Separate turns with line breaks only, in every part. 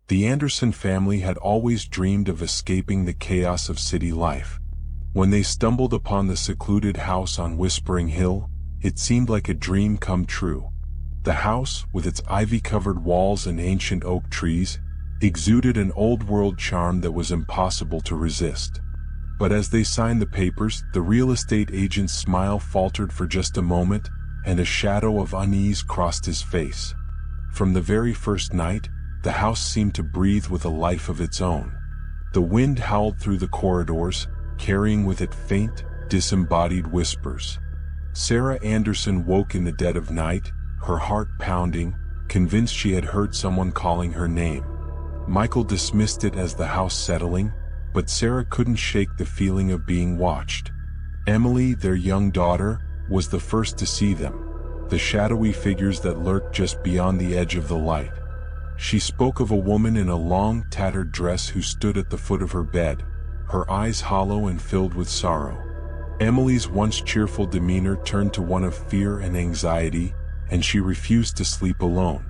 The Anderson family had always dreamed of escaping the chaos of city life. When they stumbled upon the secluded house on Whispering Hill, it seemed like a dream come true. The house, with its ivy-covered walls and ancient oak trees, exuded an old-world charm that was impossible to resist. But as they signed the papers, the real estate agent's smile faltered for just a moment, and a shadow of unease crossed his face. From the very first night, the house seemed to breathe with a life of its own. The wind howled through the corridors, carrying with it faint, disembodied whispers. Sarah Anderson woke in the dead of night, her heart pounding, convinced she had heard someone calling her name. Michael dismissed it as the house settling, but Sarah couldn't shake the feeling of being watched. Emily, their young daughter, was the first to see them, the shadowy figures that lurked just beyond the edge of the light. She spoke of a woman in a long, tattered dress who stood at the foot of her bed, her eyes hollow and filled with sorrow. Emily's once cheerful demeanor turned to one of fear and anxiety, and she refused to sleep alone.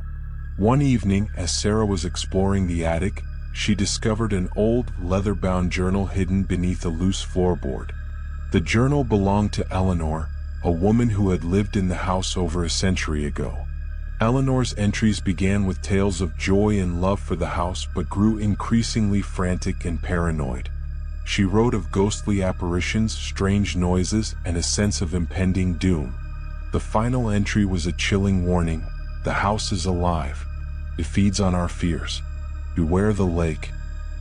One evening, as Sarah was exploring the attic, she discovered an old, leather-bound journal hidden beneath a loose floorboard. The journal belonged to Eleanor, a woman who had lived in the house over a century ago. Eleanor's entries began with tales of joy and love for the house but grew increasingly frantic and paranoid. She wrote of ghostly apparitions, strange noises, and a sense of impending doom. The final entry was a chilling warning: "The house is alive. It feeds on our fears. Beware the lake."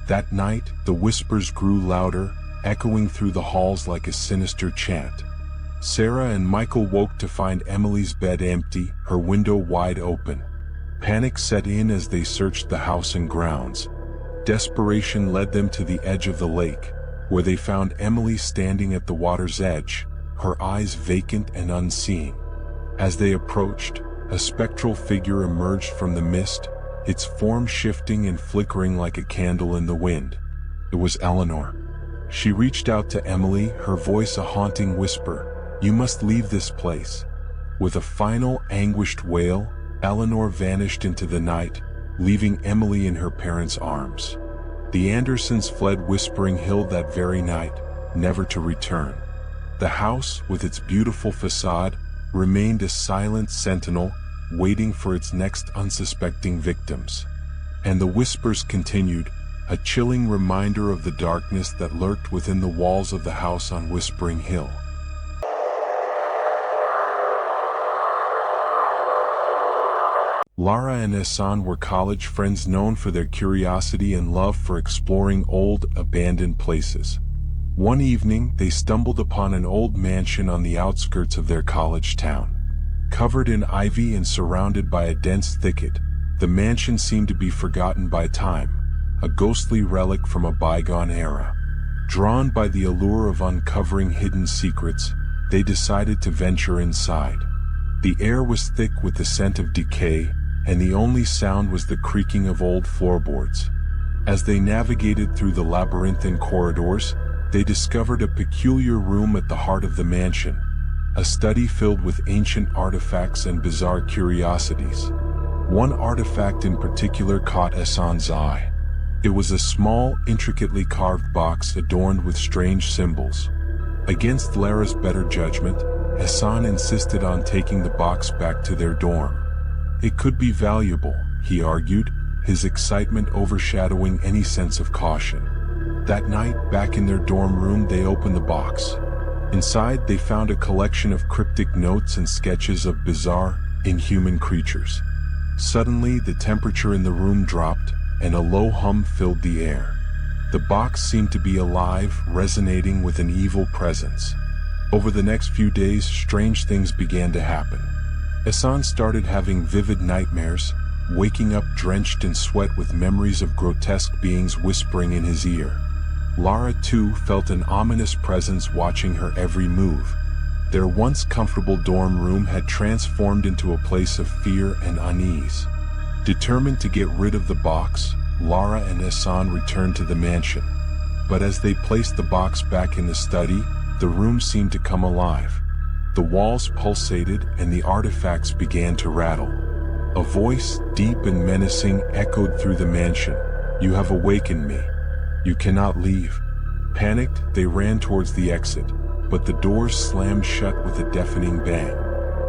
That night, the whispers grew louder, echoing through the halls like a sinister chant. Sarah and Michael woke to find Emily's bed empty, her window wide open. Panic set in as they searched the house and grounds. Desperation led them to the edge of the lake, where they found Emily standing at the water's edge, her eyes vacant and unseeing. As they approached, a spectral figure emerged from the mist, its form shifting and flickering like a candle in the wind. It was Eleanor. She reached out to Emily, her voice a haunting whisper: "You must leave this place." With a final, anguished wail, Eleanor vanished into the night, leaving Emily in her parents' arms. The Andersons fled Whispering Hill that very night, never to return. The house, with its beautiful facade, remained a silent sentinel, waiting for its next unsuspecting victims. And the whispers continued, a chilling reminder of the darkness that lurked within the walls of the house on Whispering Hill. Lara and Hassan were college friends known for their curiosity and love for exploring old, abandoned places. One evening, they stumbled upon an old mansion on the outskirts of their college town. Covered in ivy and surrounded by a dense thicket, the mansion seemed to be forgotten by time, a ghostly relic from a bygone era. Drawn by the allure of uncovering hidden secrets, they decided to venture inside. The air was thick with the scent of decay, and the only sound was the creaking of old floorboards. As they navigated through the labyrinthine corridors, they discovered a peculiar room at the heart of the mansion, a study filled with ancient artifacts and bizarre curiosities. One artifact in particular caught Hassan's eye. It was a small, intricately carved box adorned with strange symbols. Against Lara's better judgment, Hassan insisted on taking the box back to their dorm. It could be valuable, he argued, his excitement overshadowing any sense of caution. That night, back in their dorm room, they opened the box. Inside, they found a collection of cryptic notes and sketches of bizarre, inhuman creatures. Suddenly, the temperature in the room dropped, and a low hum filled the air. The box seemed to be alive, resonating with an evil presence. Over the next few days, strange things began to happen. Hassan started having vivid nightmares, waking up drenched in sweat with memories of grotesque beings whispering in his ear. Lara, too, felt an ominous presence watching her every move. Their once comfortable dorm room had transformed into a place of fear and unease. Determined to get rid of the box, Lara and Hassan returned to the mansion. But as they placed the box back in the study, the room seemed to come alive. The walls pulsated and the artifacts began to rattle. A voice, deep and menacing, echoed through the mansion. You have awakened me. You cannot leave." Panicked, they ran towards the exit, but the doors slammed shut with a deafening bang.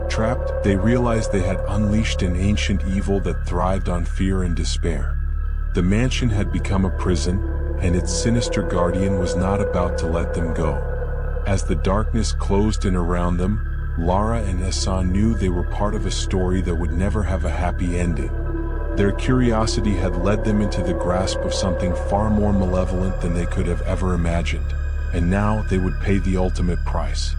Trapped, they realized they had unleashed an ancient evil that thrived on fear and despair. The mansion had become a prison, and its sinister guardian was not about to let them go. As the darkness closed in around them, Lara and Hassan knew they were part of a story that would never have a happy ending. Their curiosity had led them into the grasp of something far more malevolent than they could have ever imagined, and now they would pay the ultimate price.